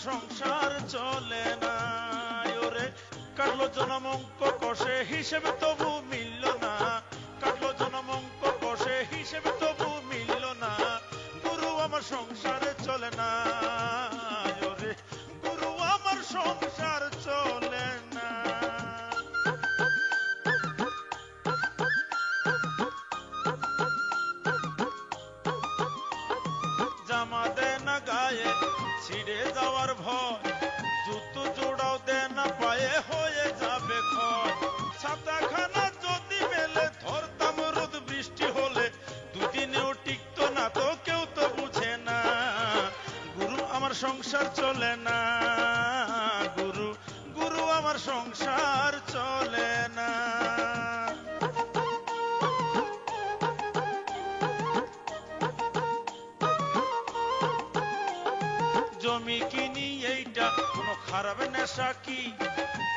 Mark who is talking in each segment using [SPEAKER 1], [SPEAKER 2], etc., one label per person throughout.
[SPEAKER 1] সংসার চলে না ওরে কাটলো জনম অঙ্ক কষে হিসেবে তবু মিলল না কাটলো জনম অঙ্ক কষে হিসেবে তবু মিলল না গুরু আমার সংসারে চলে না ওরে গুরু আমার সংসার চলে না জামা দে না গায়ে ছিড়ে যাওয়ার ভয় জুতো জোড়াও দে না পায়ে হয়ে যাবে ক্ষয় ছাতাখানা যদি মেলে ধরতাম রোদ বৃষ্টি হলে দুদিনেও টিকতো না তো কেউ তো বুঝে না গুরু আমার সংসার চলে না গুরু গুরু আমার সংসার চলে না জমি কিনি এইটা কোনো খারাপ নেশা কি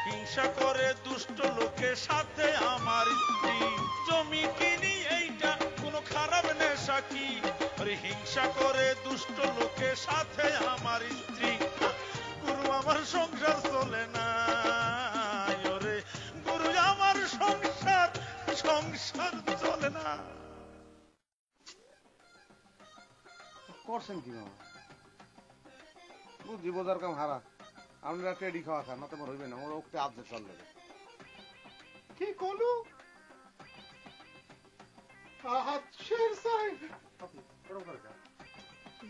[SPEAKER 1] হিংসা করে দুষ্ট লোকের সাথে আমার স্ত্রী জমি কিনি এইটা কোনো খারাপ নেশা কি আরে হিংসা করে দুষ্ট লোকের সাথে আমার স্ত্রী গুরু আমার সংসার চলে না ওরে গুরু আমার সংসার চলে না
[SPEAKER 2] করছেন কি মামা বুদ্ধি বোঝার কাম হারা আমরা টেডি খাওয়া খান না তোমার হইবে না ওরা ওকে আজ চল দেবে
[SPEAKER 3] কি কলু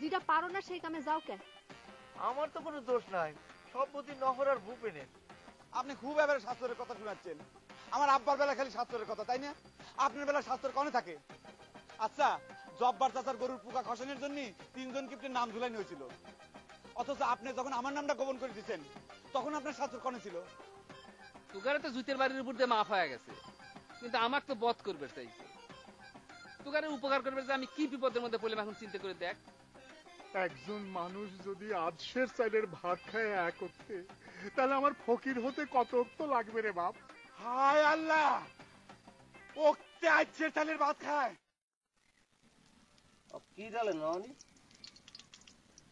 [SPEAKER 4] যেটা পারো না সেই কামে যাও কে
[SPEAKER 5] আমার তো কোনো দোষ নাই সব বুদ্ধি নহর আর ভূপেনের।
[SPEAKER 6] আপনি খুব এবারে শাস্ত্রের কথা শোনাচ্ছেন আমার আব্বার বেলা খালি শাস্ত্রের কথা তাই না আপনার বেলা শাস্ত্রের কনে থাকে আচ্ছা জব্বার চাচার গরুর পোকা খসানোর জন্য 3 জন কিপ্টের নাম ঝুলানো হয়েছিল অথচ আপনি যখন আমার নামটা গোপন করে দিচ্ছেন তখন আপনার শাস্ত্র কনে ছিল
[SPEAKER 7] তুগারে তো জুতের বাড়ির উপর দিয়ে মাফ হয়ে গেছে কিন্তু আমার তো বধ করবে চাইছে তুগারে উপকার করবে যে আমি কি বিপদের মধ্যে পড়লাম এখন চিন্তা করে দেখ
[SPEAKER 3] একজন মানুষ যদি আজশের চাইলের ভাত খায় এক করতে তাহলে আমার ফকির হতে কত তো লাগবে রে বাপ
[SPEAKER 6] হায় আল্লাহ ওকে আজশের চাইলের ভাত খায়
[SPEAKER 2] কি ডালেন মামনি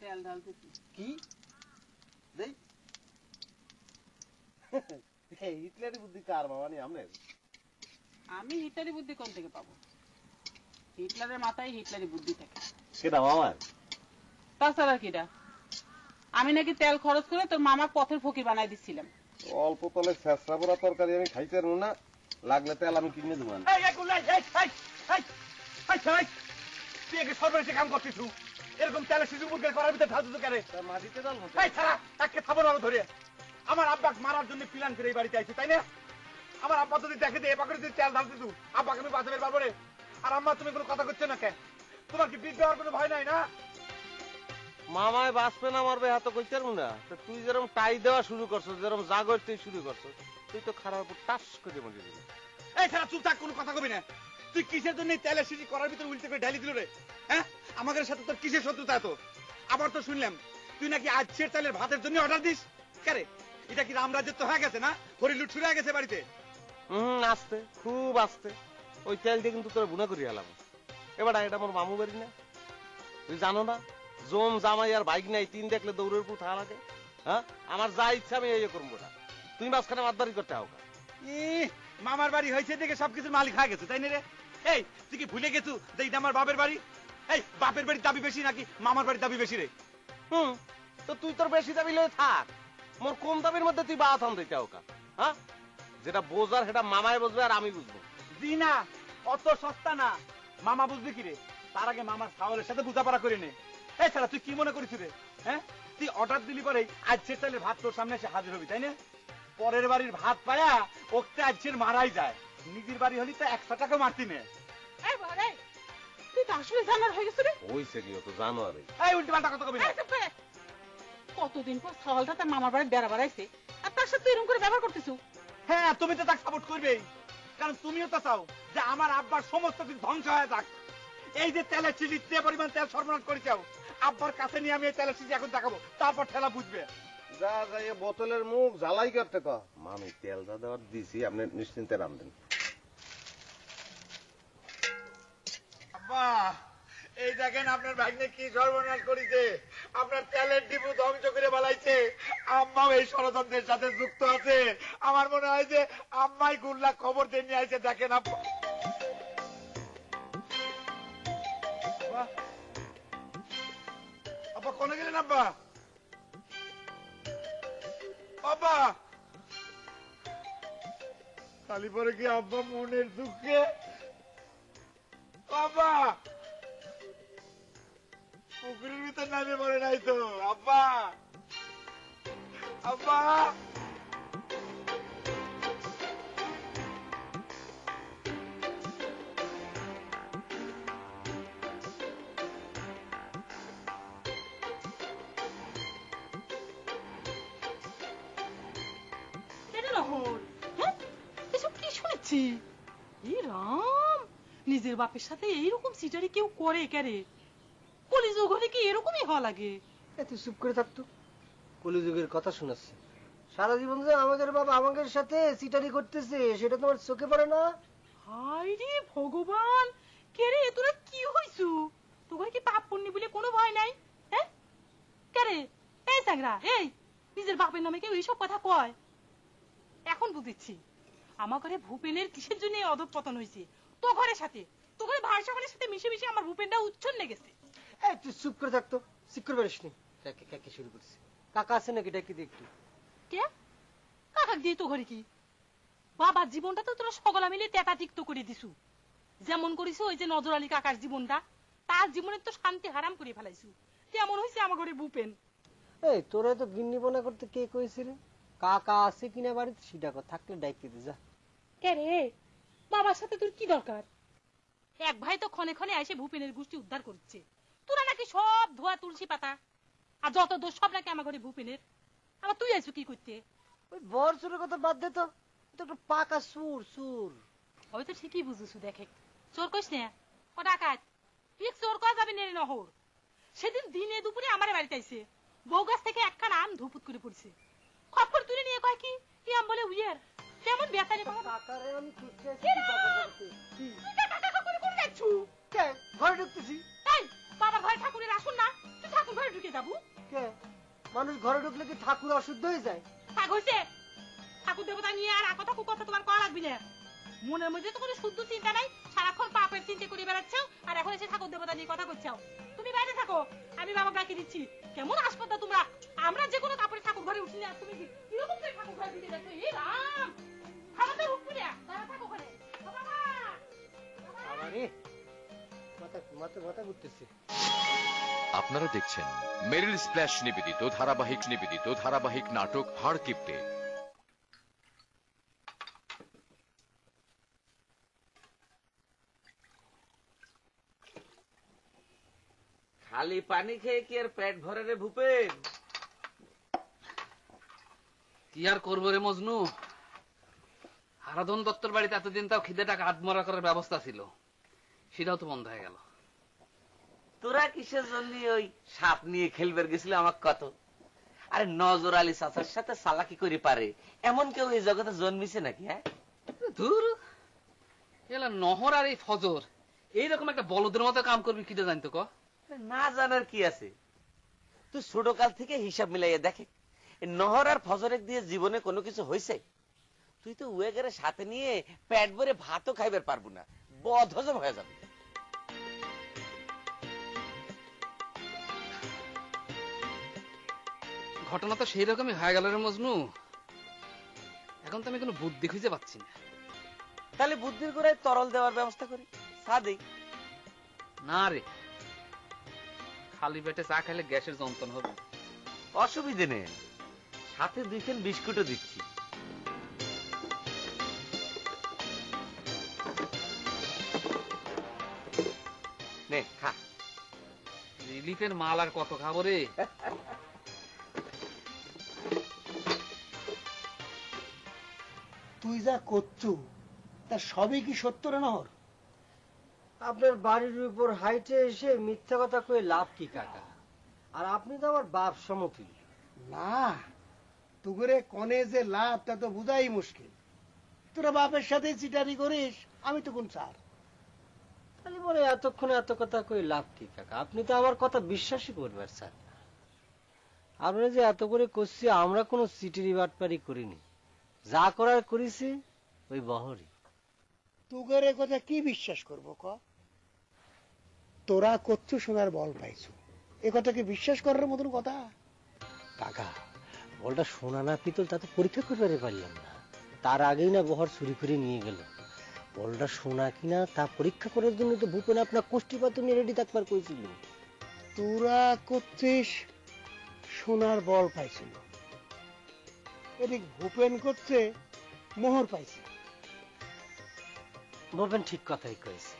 [SPEAKER 8] তেল ঢালতেছি
[SPEAKER 2] কি দেই হিটলারি বুদ্ধি কার মামানি আমনের
[SPEAKER 8] আমি হিটলারি বুদ্ধি কোন থেকে পাবো হিটলারের মাথায় হিটলারি বুদ্ধি থাকে
[SPEAKER 2] সেটা মামার
[SPEAKER 8] তাছাড়া কিরা আমি নাকি তেল খরচ করে তোর মামার পথের ফকির বানাই দিচ্ছিলাম
[SPEAKER 2] অল্প তলে ছেঁচড়া পোড়া তরকারি আমি খাইতে পারবো না লাগলে তেল আমি কিনে দেবো
[SPEAKER 6] সর্বনাশী কাম করছিস এরকম তেলের শিশু মুরগের করার ভিতরে ঢাল দিতে কেন
[SPEAKER 2] মাটিতে ডাল
[SPEAKER 6] ছাড়া তাকে খাবো না ধরে আমার আব্বাকে মারার জন্য প্ল্যান করে এই বাড়িতে আইছে তাই না আমার আব্বা যদি দেখে দিয়ে এবার যদি তেল ঢাল দিত আব্বাকে আমি বাঁচাবে পারবো রে আর আম্মা তুমি কোনো কথা করছো না কেন তোমার কি বৃদ্ধ হওয়ার কোনো ভয় নাই না
[SPEAKER 2] মামায় বাঁচবে না মারবে হাত কইতে পারবো না তুই যেরকম টাই দেওয়া শুরু করছো যেরকম জাগর তুই শুরু করছো তুই তো খারাপ টাস করে মরে দিবি
[SPEAKER 6] এই ছাড়া চুপ থাক কোনো কথা কবি না তুই কিসের জন্য তেলের শিশি করার ভিতরে উল্টে করে ঢালি দিল রে হ্যাঁ আমাদের সাথে তোর কিসের শত্রুতা এত আবার তো শুনলাম তুই নাকি আজকের চালের ভাতের জন্য অর্ডার দিস কারে এটা কি রামরাজ্যের তো হয়ে গেছে না হরি লুট শুরু হয়ে গেছে বাড়িতে
[SPEAKER 2] আস্তে খুব আস্তে ওই তেল দিয়ে কিন্তু তোর বুনা করি এলাম এবার এটা আমার মামু বাড়ি না তুই জানো না জম জামাই আর বাইক নাই 3 দেখলে দৌড়ের উপর থাকা লাগে হ্যাঁ আমার যা ইচ্ছা আমি এই করবো না তুই মাঝখানে মাতবাড়ি করতে হোক
[SPEAKER 6] মামার বাড়ি হয়েছে দেখে সবকিছুর মালিক হয়ে গেছে তাই না রে এই তুই কি ভুলে গেছু যে এটা আমার বাপের বাড়ি এই বাপের বাড়ির দাবি বেশি নাকি মামার বাড়ির দাবি বেশি রে
[SPEAKER 2] তো তুই তোর বেশি দাবি লয়ে থাক মোর কম দাবির মধ্যে তুই বাধা থাম দিতে হোক হ্যাঁ যেটা বোঝার সেটা মামায় বুঝবে আর আমি বুঝবো
[SPEAKER 6] জি না অত সস্তা না মামা বুঝবি কি রে তার আগে মামার ছাওয়ালের সাথে বুঝাপড়া করে নে এই ছাড়া তুই কি মনে করিস রে হ্যাঁ তুই অর্ডার দিলি পরে আজকের চালের ভাত তোর সামনে এসে হাজির হবি তাই না পরের বাড়ির ভাত পায়া ওকে আজকের মারাই যায় নিজের বাড়ি হলি তো 100 টাকা মারতি নে
[SPEAKER 8] তুই তো আসলে জানার হয়ে গেছে রে
[SPEAKER 2] হইছে কি তো জানো আরে
[SPEAKER 6] এই উল্টো পাল্টা কথা কবি না
[SPEAKER 8] কতদিন পর সওয়ালটা তার মামার বাড়ি বেড়া বাড়াইছে আর তার সাথে এরকম করে ব্যবহার করতেছো
[SPEAKER 6] হ্যাঁ তুমি তো তাকে সাপোর্ট করবেই কারণ তুমিও তো চাও যে আমার আব্বার সমস্ত কিছু ধ্বংস হয়ে যাক এই যে তেলের চিজি যে পরিমাণ তেল সরবরাহ করে চাও আব্বার কাছে নিয়ে আমি এই তেলের চিজি এখন দেখাবো তারপর ঠেলা বুঝবে
[SPEAKER 2] যা যাই বোতলের মুখ জ্বালাই করতে ক মামি তেল যা দেওয়ার দিছি আপনি নিশ্চিন্তে রান্ধেন
[SPEAKER 6] আব্বা এই দেখেন আপনার ভাগ্নে কি সর্বনাশ করেছে
[SPEAKER 5] আপনার তেলের ডিপু ধ্বংস করে বেলাইছে। আম্মাও এই ষড়যন্ত্রের সাথে যুক্ত আছে। আমার মনে হয় যে আম্মাই গুল্লা খবর দিয়ে নিয়ে আইছে। দেখেন আব্বা, আব্বা কোনে গেলেন আব্বা? আব্বা খালি পরে কি আব্বা মনের দুঃখে? আব্বা পুকুরের ভিতর নামে মরে নাই তো? আব্বা, আব্বা
[SPEAKER 8] এসব কি শুনেছি? এ রাম, নিজের বাপের সাথে এইরকম সিটারি কেউ করে কেরে? কলিযুগ হলে কি এরকমই হওয়া লাগে?
[SPEAKER 9] তুই চুপ করে থাকতো। কলিযুগের কথা শোনাচ্ছে। সারা জীবন যে আমাদের বাবা আমাদের সাথে সিটারি করতেছে সেটা তোমার চোখে পড়ে না?
[SPEAKER 8] হায় রে ভগবান, কে রে তোরা কি হইছু? তোর কি পাপ পুণ্য বলে কোনো ভয় নাই? হ্যাঁ কে রে? এই চাংরা, এই নিজের বাপের নামে কেউ এইসব কথা কয়? এখন বুঝেছি আমার ঘরে ভূপেনের কিসের জন্য অধঃপতন হয়েছে। তো ঘরের সাথে, তো ঘরে ভাই সকলের সাথে মিশে মিশে আমার ভূপেনটা উচ্ছন্নে গেছে।
[SPEAKER 9] তুই চুপ করে থাকতো। চুপ করে পারিস নি। কাকে শুরু করছে? কাকা আছে নাকি? ডাকি দে একটু।
[SPEAKER 8] কে কাকা দিয়ে তো ঘরে কি? বাবার জীবনটা তো তোরা সকলা মিলে তেতা তিক্ত করে দিছু। যেমন করিস ওই যে নজর আলী কাকার জীবনটা, তার জীবনের তো শান্তি হারাম করে ফেলাইছু। তেমন হয়েছে আমার ঘরে ভূপেন।
[SPEAKER 9] এই তোরা তো গিন্নি বনা করতে কে কইছিল? কাকা আছে কিনা বাড়িতে সেটা কথা থাকলে ডাকি দে যা।
[SPEAKER 8] কে রে বাবার সাথে তোর কি দরকার? এক ভাই তো ক্ষণে ক্ষণে এসে ভূপেনের গোষ্ঠী উদ্ধার করছে। তোরা নাকি সব ধোয়া তুলসী পাতা, আর যত দোষ সব নাকি আমার ঘরে ভূপেনের। আবার তুই আইছু কি করতে?
[SPEAKER 9] ওই বর চোরের কথা বাদ দে তো। এটা একটা পাকা সুর সুর।
[SPEAKER 8] হয়তো ঠিকই বুঝেছু। দেখে চোর কইস না, ও ডাকাত। তুই চোর করা যাবি নেড়ে নহর। সেদিন দিনে দুপুরে আমার বাড়িতে আইছে, বউ গাছ থেকে একখান আম ধুপুত করে পড়ছে। খপ্পর তুলে নিয়ে কয় কি কি আম বলে উইয়ার কেমন বেতালি কথা।
[SPEAKER 9] কাকারে আমি খুঁজতে আসছি।
[SPEAKER 8] কে
[SPEAKER 9] ঘরে ঢুকতেছি।
[SPEAKER 8] এই বাবার ঘরে ঠাকুরের আসুন না, তুই ঠাকুর ঘরে ঢুকে যাবো?
[SPEAKER 9] কে মানুষ ঘরে ঢুকলে কি ঠাকুর অশুদ্ধ হয়ে যায়?
[SPEAKER 8] থাক হইছে, ঠাকুর দেবতা নিয়ে আর কথা কথা তোমার করা লাগবি না। মনের মধ্যে তো কোনো শুদ্ধ চিন্তা নাই, সারাক্ষণ পাপের চিন্তা করে বেড়াচ্ছ, আর এখন এসে ঠাকুর দেবতা নিয়ে কথা করছাও। তুমি বাইরে থাকো, আমি বাবা ডাকি দিচ্ছি। কেমন আসপদা তোমরা! আমরা যে কোনো কাপড়ে ঠাকুর ঘরে উঠি না, তুমি কি এরকম করে ঠাকুর ঘরে ঢুকে যাচ্ছ? এ রাম, আমাদের উঠবি না, তারা থাকো ঘরে।
[SPEAKER 9] আরে মাথা ঘুরতেছে।
[SPEAKER 10] আপনারা দেখছেন মেরিল স্প্ল্যাশ নিবেদিত ধারাবাহিক নাটক হাড় কিপ্টে।
[SPEAKER 2] খালি পানি খেয়ে কি আর পেট ভরে রে ভূপেন?
[SPEAKER 7] কি আর করবো রে মজনু, হারাধন দত্তর বাড়িতে এতদিন তাও খিদেটাকে আত্মরা করার ব্যবস্থা ছিল, সেটাও তো বন্ধ হয়ে গেল।
[SPEAKER 2] তোরা কিসের জন্য ওই সাপ নিয়ে খেলবে গেছিল আমার কত? আরে নজর আলী চাচার সাথে চালাকি করে পারে এমন কেউ এই জগতে জন্মিছে নাকি? হ্যাঁ
[SPEAKER 7] দূর, এলা নহর আর এই ফজর এইরকম একটা বলদের মতো কাম করবি কিটা জানতো ক?
[SPEAKER 2] না জানার কি আছে? তুই ছোট কাল থেকে হিসাব মিলাইয়া দেখে নহর আর ফজরের দিয়ে জীবনে কোনো কিছু হয়েছে? তুই তো ওয়েগারে সাথে নিয়ে পেট ভরে ভাতও খাইবার পারবো না, বদহজম হয়ে যাবে।
[SPEAKER 7] ঘটনা তো সেই রকমই হয়ে গেল রে মজনু। এখন তো আমি কোনো বুদ্ধি খুঁজে পাচ্ছি না।
[SPEAKER 2] তাহলে বুদ্ধির গোড়ায় তরল দেওয়ার ব্যবস্থা করি, চা দেই।
[SPEAKER 7] না রে, খালি পেটে চা খাইলে গ্যাসের যন্ত্রণা হবে।
[SPEAKER 2] অসুবিধে নেই, সাথে 2 খান বিস্কুটও দিচ্ছি। নে খা।
[SPEAKER 7] রিলিফের মাল আর কত খাবো রে?
[SPEAKER 9] তুই যা করছু তা সবই কি সত্য রে নহর? আপনার বাড়ির উপর হাইটে এসে মিথ্যা কথা কয়ে লাভ কি কাকা? আর আপনি তো আমার বাপ সমতুল্য।
[SPEAKER 11] না, তুগরে কনে যে লাভ তা তো বুঝাই মুশকিল। তোরা বাপের সাথে চিটারি করিস, আমি তো কোন স্যার?
[SPEAKER 9] তাহলে বলে এতক্ষণে এত কথা কয়ে লাভ কি কাকা? আপনি তো আমার কথা বিশ্বাসই করবেন স্যার। আমরা যে এত করে করছি, আমরা কোনো চিটিরি বাটপারি করিনি, যা করার করেছি ওই বহরই।
[SPEAKER 11] তোদের এ কথা কি বিশ্বাস করবো ক? তোরা করছো সোনার বল পাইছো, এ কথা কি বিশ্বাস করার মতন কথা?
[SPEAKER 9] কাকা, বলটা সোনা না পিতল তা তো পরীক্ষা করতে পারলাম না, তার আগেই না বহর চুরি করে নিয়ে গেল। বলটা সোনা কিনা তা পরীক্ষা করার জন্য তো ভূপেন আপনার কোষ্ঠীপাত নিয়ে রেডি থাকবার করেছিল।
[SPEAKER 11] তোরা করছিস সোনার বল পাইছিল, এদিক ভূপেন করছে মোহর পাইছে।
[SPEAKER 9] ভূপেন ঠিক কথাই কয়েছে,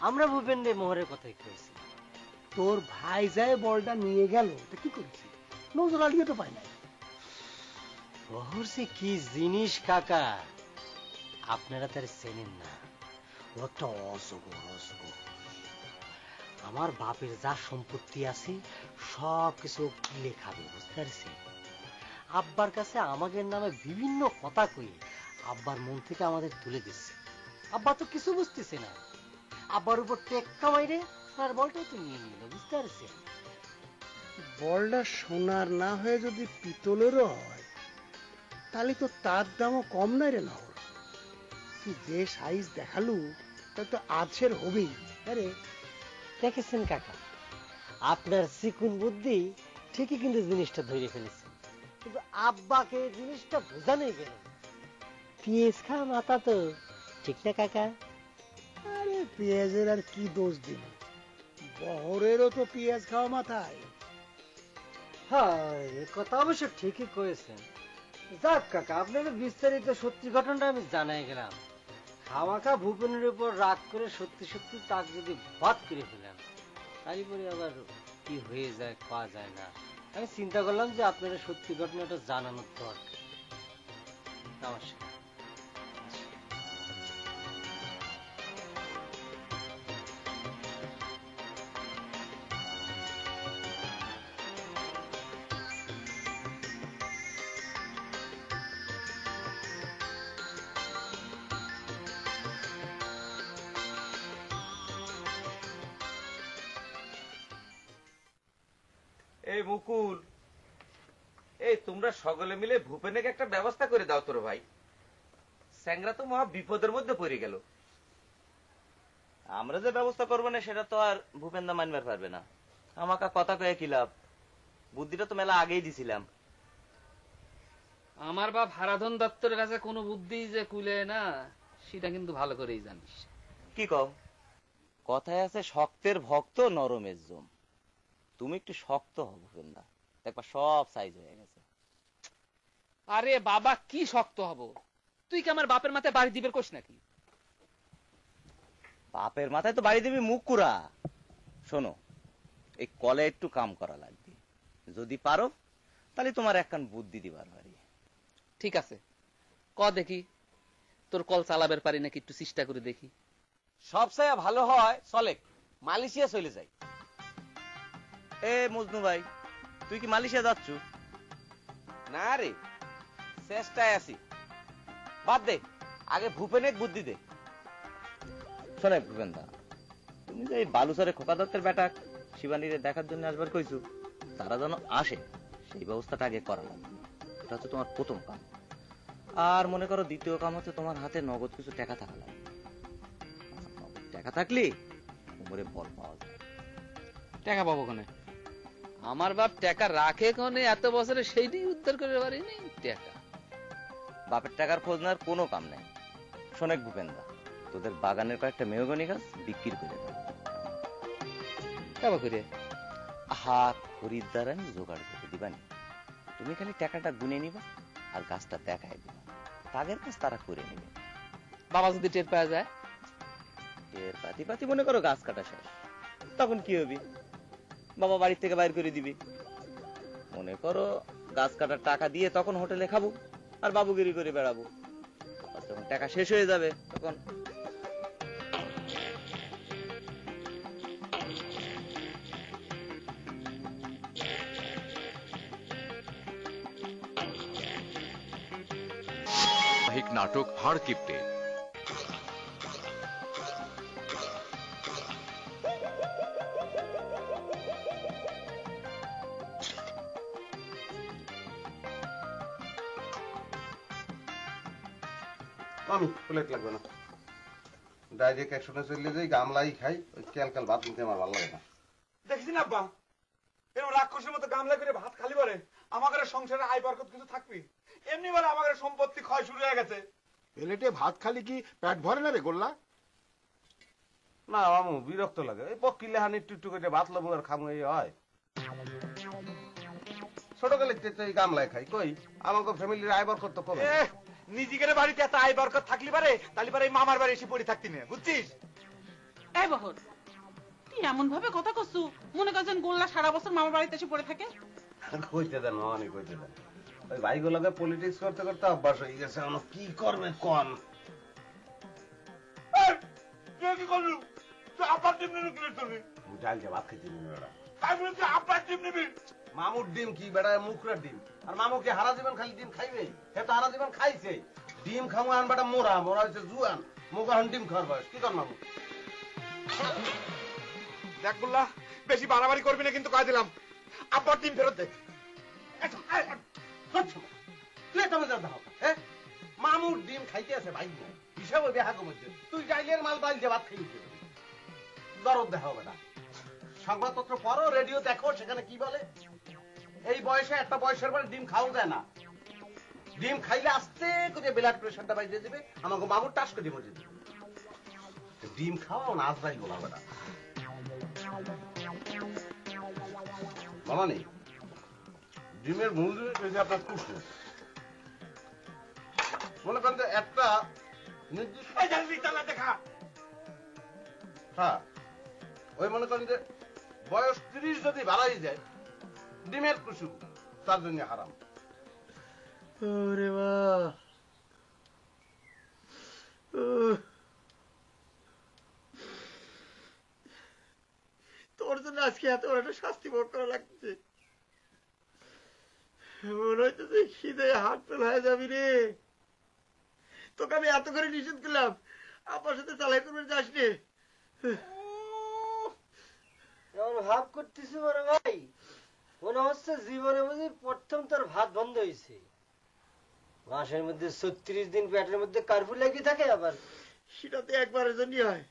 [SPEAKER 9] আমরা ভূপেন রে মোহরের কথাই কয়েছি।
[SPEAKER 11] তোর ভাই যায় বলটা নিয়ে গেল, তা কি করেছি? নজর আলিয়ে তো পাই নাই।
[SPEAKER 9] বহর সে কি জিনিস কাকা, আপনারা তার চেনেন না। ও একটা অজগর, অজগর। আমার বাপের যা সম্পত্তি আছে সব কিছু কিলে খাবে, বুঝতে পারছি। আব্বার কাছে আমাদের নামে বিভিন্ন কথা কই আব্বার মন থেকে আমাদের তুলে দিচ্ছে। আব্বা তো কিছু বুঝতেছে না, আব্বার উপর টেক্কা মাইরে আর বলটাই তো নিয়ে নিল, বুঝতে পারছি।
[SPEAKER 11] বলটা সোনার না হয়ে যদি পিতলেরও হয়, তাহলে তো তার দামও কম নাই রে। না তুই যে সাইজ দেখালু তা তো আজের হবেই। আরে
[SPEAKER 9] দেখেছেন কাকা, আপনার চিকুন বুদ্ধি ঠিকই কিন্তু জিনিসটা ধরে ফেলেছে, কিন্তু আব্বাকে জিনিসটা বোঝানোই গেল। পিএস খা মাথা তো ঠিক না কাকা?
[SPEAKER 11] আরে পেঁয়াজের আর কি দোষ দিব, বহরেরও তো পেঁয়াজ খাওয়া মাথায়।
[SPEAKER 9] হ্যাঁ, এ কথা অবশ্য ঠিকই কয়েছেন। যাক কাকা, আপনার বিস্তারিত সত্যি ঘটনাটা আমি জানাই গেলাম। খামাখা ভূপেনের উপর রাগ করে সত্যি সত্যি তাক যদি বাদ করে ফেলাম, তারপরে আবার কি হয়ে যায় পাওয়া যায় না। আমি চিন্তা করলাম যে আপনারা সত্যি ঘটনাটা জানানোর দরকার। নমস্কার।
[SPEAKER 6] এই মুকুল, এই তোমরা সকলে মিলে ভূপেনকে একটা ব্যবস্থা করে দাও তোর ভাই। স্যাংরা তো মহা বিপদের মধ্যে পড়ে গেল।
[SPEAKER 12] আমরা যে ব্যবস্থা করবো না সেটা তো আর ভূপেন দা মানবার পারবে না। আমাকে কথা কয়ে কি লাভ? বুদ্ধিটা তো মেলা আগেই দিছিলাম।
[SPEAKER 7] আমার বাপ হারাধন দত্তর কাছে কোনো বুদ্ধি যে কুলে না, সেটা কিন্তু ভালো করেই জানিস।
[SPEAKER 12] কি কও? কথায় আছে শক্তের ভক্ত নরমের জম। তুমি একটু শক্ত হও ভূপেন দা, দেখবা সব সাইজ হয়ে গেছে।
[SPEAKER 7] আরে বাবা, কি শক্ত হব? তুই কি আমার বাপের মাথায় বাড়ি দিবের কোস নাকি?
[SPEAKER 12] বাপের মাথায় তো বাড়ি দিবি মুখ কুড়া। শোনো, এই কলে একটু কাম করা লাগবে, যদি পারো তাহলে তোমার একখান বুদ্ধি দিবার পারি।
[SPEAKER 7] ঠিক আছে, ক দেখি তোর কল চালাবের পারি নাকি, একটু চেষ্টা করে দেখি।
[SPEAKER 12] সব চাইয়া ভালো হয় চলে মালয়েশিয়া চলে যাই। এ মজনু ভাই, তুই কি মালয়েশিয়া যাচ্ছ? না রে, চেষ্টায় আছি। বাদ দে, আগে ভূপেন এক বুদ্ধি দে। শোনে ভূপেন দা, তুমি যে এই বালুচরে খোকা দত্তের বেটা শিবানীরে দেখার জন্য আসবার কইছো, তারা যেন আসে সেই ব্যবস্থাটা আগে করা লাগবে। এটা হচ্ছে তোমার প্রথম কাম। আর মনে করো দ্বিতীয় কাম হচ্ছে তোমার হাতে নগদ কিছু টাকা থাকা লাগবে। টাকা থাকলে কোমরে বল পাওয়া যায়।
[SPEAKER 7] টাকা পাবো কোনে? আমার বাপ টাকা রাখে কোনে? এত বছরে সেইটাই উদ্ধার করে পারিনি টাকা।
[SPEAKER 12] বাপের টাকার খোঁজ নেওয়ার কোনো কাম নাই। শোনেক ভূপেন্দা, তোদের বাগানের কয়েকটা মেহগনি গাছ বিক্রি করে দেয়।
[SPEAKER 7] কেবা করে?
[SPEAKER 12] হা, খরিদ্দার আমি জোগাড় করে দিবানি। তুমি খালি টাকাটা গুনে নিবা আর গাছটা দেখাই দিবা, তাদের কাজ তারা করে নিবে।
[SPEAKER 7] বাবা যদি টের পাওয়া যায়?
[SPEAKER 12] টের পাতি পাতি মনে করো গাছ কাটা শেষ, তখন কি হবে? বাবা বাড়ির থেকে বাইর করে দিবে। মনে করো গাছ কাটার টাকা দিয়ে তখন হোটেলে খাবো আর বাবুগিরি করে বেড়াবো। আর যখন টাকা শেষ হয়ে যাবে তখন
[SPEAKER 10] নাটক হাড় কিপটে।
[SPEAKER 2] আমি প্লেট লাগবে না, ডাইরেক্ট একশনে চলে যাই, গামলাই খাই, ওই ক্যালকাল ভাত নিতে আমার ভালো লাগে না।
[SPEAKER 6] দেখছি না আব্বা, এরকম রাক্ষসের মতো গামলা করে ভাত খালি বলে আমাদের সংসারে আয় বরকত কিছু থাকবি? এমনি বলে আমাদের সম্পত্তি ক্ষয় শুরু হয়ে গেছে।
[SPEAKER 5] প্লেটে ভাত খালি কি পেট ভরে না রে গোল্লা?
[SPEAKER 2] না মামু, বিরক্ত লাগে। এই পকিলে হানি একটু করে ভাত লবো আর খামু, এই হয়। ছোটকালে তো এই গামলায় খাই, কই আমাকে ফ্যামিলির আয় বরকত তো কমে।
[SPEAKER 6] নিজেদের বাড়িতে এত আয় বরকত থাকলি পারে, তাহলে পারে এই মামার বাড়ি এসে পড়ে থাকতি না, বুঝছিস?
[SPEAKER 8] এই বহর, তুই এমন ভাবে কথা কছু মনে করছেন গোল্লা সারা বছর মামার বাড়িতে এসে পড়ে থাকে।
[SPEAKER 2] কইতে দেন মামানি, কইতে দেন। ওই ভাইগুলোকে পলিটিক্স করতে করতে অভ্যাস হয়ে গেছে, এখন কি করবে কন?
[SPEAKER 6] তুই কি করলু? তুই আপার টিম নিবি কি করবি?
[SPEAKER 2] ডাল যে ভাত খেতে নিবি ওরা।
[SPEAKER 6] তাই বলে তুই আপার টিম নিবি?
[SPEAKER 2] মামুর ডিম কি বেড়া, মুখরা ডিম। আর মামু কি হারা জীবন খালি ডিম খাইবে? হে তো হারা জীবন খাইছে। ডিম খামু আন বেটা মোরা, মোরা হচ্ছে জুয়ান, মুখ এখন ডিম খাওয়ার বয়স। কি কর মামু?
[SPEAKER 6] দেখ বললা, বেশি বাড়াবাড়ি করবি না কিন্তু কয়ে দিলাম। আপার টিম ফেরত দে।
[SPEAKER 2] তুই তো মজা দাও, হ্যাঁ? মামুর ডিম খাইতে আছে ভাই, হিসাব হবে হাগো মধ্যে। তুই ডাইলের মাল ডাইল যে ভাত খাইতে দরদ দেখাও বেটা। সংবাদপত্র পড়ো, রেডিও দেখো, সেখানে কি বলে? এই বয়সে একটা বয়সের পরে ডিম খাওয়া যায় না। ডিম খাইলে আস্তে করে ব্লাড প্রেশারটা বাইরে যাবে, আমাকে মামুর টাস করে মরে যাবে। ডিম খাওয়াও না, আজরাই বলা বেটা। বলা নেই, ডিমের মূল জিনিস হয়েছে আপনার কুসুম। মনে করেন যে একটা নির্দিষ্ট, হ্যাঁ, ওই মনে করেন যে বয়স 30 যদি বাড়াই যায়, ডিমের কুসুম তার জন্য হারাম।
[SPEAKER 11] ওরে বাহ, তোর জন্য আজকে এত বড় একটা শাস্তি ভোগ করা লাগছে। মনে হইতেছে খিদে হাত ফেল হয়ে যাবি রে। তোকে আমি এত করে নিষেধ করলাম, আপনার সাথে চালাই করবেন যাস রে।
[SPEAKER 9] এমন ভাব করতেছি বড় ভাই, মনে হচ্ছে জীবনে বুঝি প্রথম তোর ভাত বন্ধ হয়েছে। মাসের মধ্যে 36 দিন পেটের মধ্যে কার্ফু লাগিয়ে থাকে, আবার
[SPEAKER 11] সেটাতে একবারের জন্য হয়,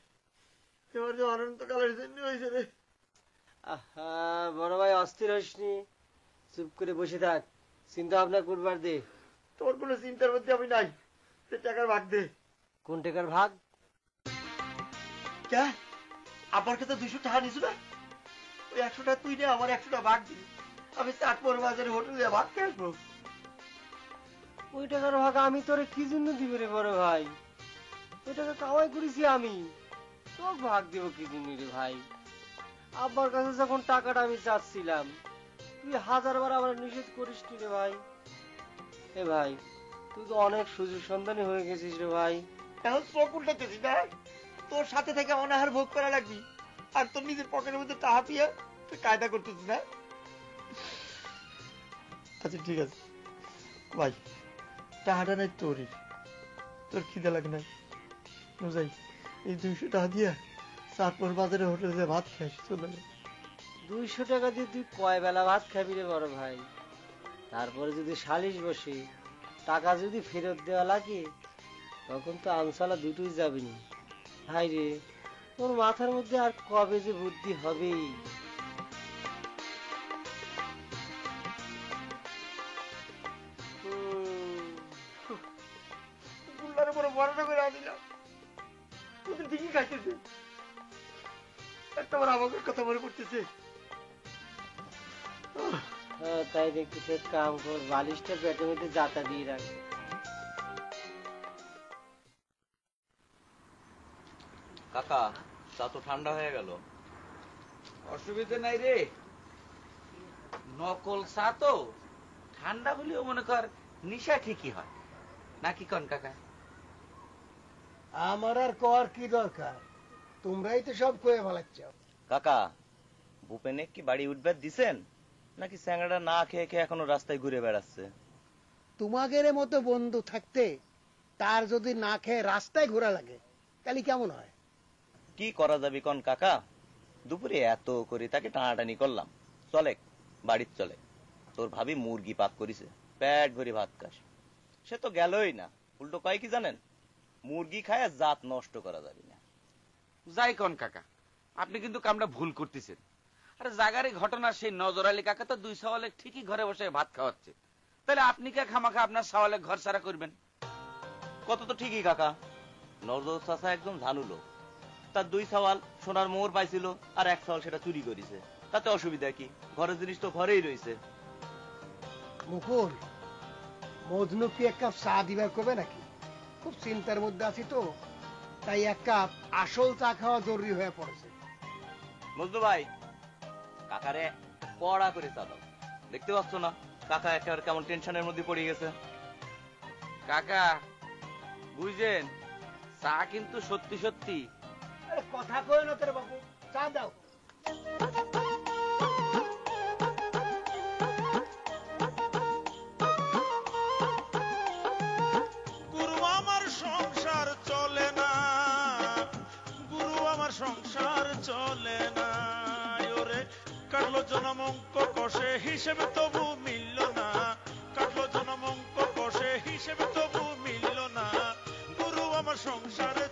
[SPEAKER 11] এবার যে অনন্তকালের জন্য হয়েছে রে।
[SPEAKER 9] আহা বড় ভাই, অস্থির হইসনি, চুপ করে বসে থাক, চিন্তা ভাবনা করবার দে।
[SPEAKER 11] তোর কোনো চিন্তার মধ্যে আমি নাই, টাকার ভাগ দে।
[SPEAKER 9] কোন টাকার ভাগ?
[SPEAKER 11] কে আমার কাছে 200 টাকা নিছো না? ওই 100 টাকা তুই নে, আমার 100 টাকা ভাগ দিবি। আমি চাটমোহর বাজারে হোটেলে ভাত খেয়ে আসবো।
[SPEAKER 9] ওই টাকার ভাগ আমি তোরে কি জন্য দিবে রে বড় ভাই? ওই টাকা কামাই করেছি আমি, তোর ভাগ দেবো কি জন্য রে ভাই? আব্বার কাছে যখন টাকাটা আমি চাচ্ছিলাম, তুই 1000 বার আমার নিষেধ করিস রে ভাই। এ ভাই, তুই তো অনেক সুযোগ সন্ধানী হয়ে গেছিস রে ভাই।
[SPEAKER 11] এখন চোখ উল্টাতেছিস না? তোর সাথে থেকে অনাহার ভোগ করা লাগবি, আর তোর নিজের পকেটের মধ্যে টাকা দিয়ে তুই কায়দা করতেছিস না? আচ্ছা ঠিক আছে ভাই, টাকাটা নাই তোরই, তোর খিদে লাগে নাই, যাই এই 200 টাকা দিয়ে চাটমোহর বাজারে হোটেলে ভাত খেয়ে আসি, চলে যা।
[SPEAKER 9] 200 টাকা দিয়ে তুই কয় বেলা ভাত খাবি রে বড় ভাই? তারপরে যদি সালিশ বসে টাকা যদি ফেরত দেওয়া লাগে, তখন তো আমসালা দুটোই যাবেনি। হাই রে, তোর মাথার মধ্যে আর কবে যে বুদ্ধি হবে?
[SPEAKER 11] গুল্লার উপরে বড়টা করে আনিলাম, তুই ঠিকই খাইতেছে। একটা বার আমাকে কথা মনে পড়তেছে।
[SPEAKER 9] তাই দেখতেছি, এক কাম কর, বালিশটা পেটের মধ্যে জাতা দিয়ে রাখ।
[SPEAKER 12] কাকা, চা তো ঠান্ডা হয়ে গেল।
[SPEAKER 13] অসুবিধা নাই রে, নকল চা তো ঠান্ডা হলেও মনে কর নিশা ঠিকই হয়, নাকি কন কাকা?
[SPEAKER 11] আমার আর কর কি দরকার, তোমরাই তো সব কয়ে ভালাচ্ছ।
[SPEAKER 12] কাকা, ভূপেনে কি বাড়ি উঠবার দিছেন, নাকি স্যাংড়া না খেয়ে খেয়ে এখনো রাস্তায় ঘুরে বেড়াচ্ছে?
[SPEAKER 11] তোমাদের মতো বন্ধু থাকতে তার যদি না খেয়ে রাস্তায় ঘোরা লাগে, তাহলে কেমন হয়?
[SPEAKER 12] কি করা যাবে কন কাকা? দুপুরে এত করে তাকে টানাটানি করলাম, চলে বাড়ির চলে। তোর ভাবি মুরগি পাক করিছে, পেট ভরে ভাত খাস। সে তো গেলই না, উল্টো কয় কি জানেন? মুরগি খায় জাত নষ্ট করা যাবে না।
[SPEAKER 13] যাই কোন কাকা, আপনি কিন্তু কামটা ভুল করতেছেন। আরে জাগারে ঘটনা সেই নজর আলী কাকা তো 2 সওয়ালে ঠিকই ঘরে বসে ভাত খাওয়াচ্ছে, তাহলে আপনি কে খামাখা আপনার সওয়ালে ঘর সারা করবেন?
[SPEAKER 12] কত তো ঠিকই কাকা, নজর চাচা একদম ঝানুলো, তার 2 সওয়াল সোনার মোহর পাইছিল আর 1 সওয়াল সেটা চুরি করেছে, তাতে অসুবিধা কি? ঘরের জিনিস তো ঘরেই রয়েছে।
[SPEAKER 11] মুকুল, মজনু কি 1 কাপ চা দিবার করবে নাকি? খুব চিন্তার মধ্যে আছি তো, তাই 1 কাপ আসল চা খাওয়া জরুরি হয়ে পড়েছে।
[SPEAKER 12] মজনু ভাই, কাকারে পড়া করে চা দাও। দেখতে পাচ্ছ না কাকা একেবারে কেমন টেনশনের মধ্যে পড়ে গেছে।
[SPEAKER 13] কাকা বুঝছেন, চা কিন্তু সত্যি সত্যি।
[SPEAKER 11] কথা কই না তোর বাবু, চা দাও।
[SPEAKER 1] গুরু আমার সংসার চলে না, গুরু আমার সংসার চলে না। ওরে কাটলো জনম অঙ্ক কষে, হিসেবে তবু মিলল না। কাটলো জনম অঙ্ক কষে, হিসেবে তবু মিলল না। গুরু আমার সংসারে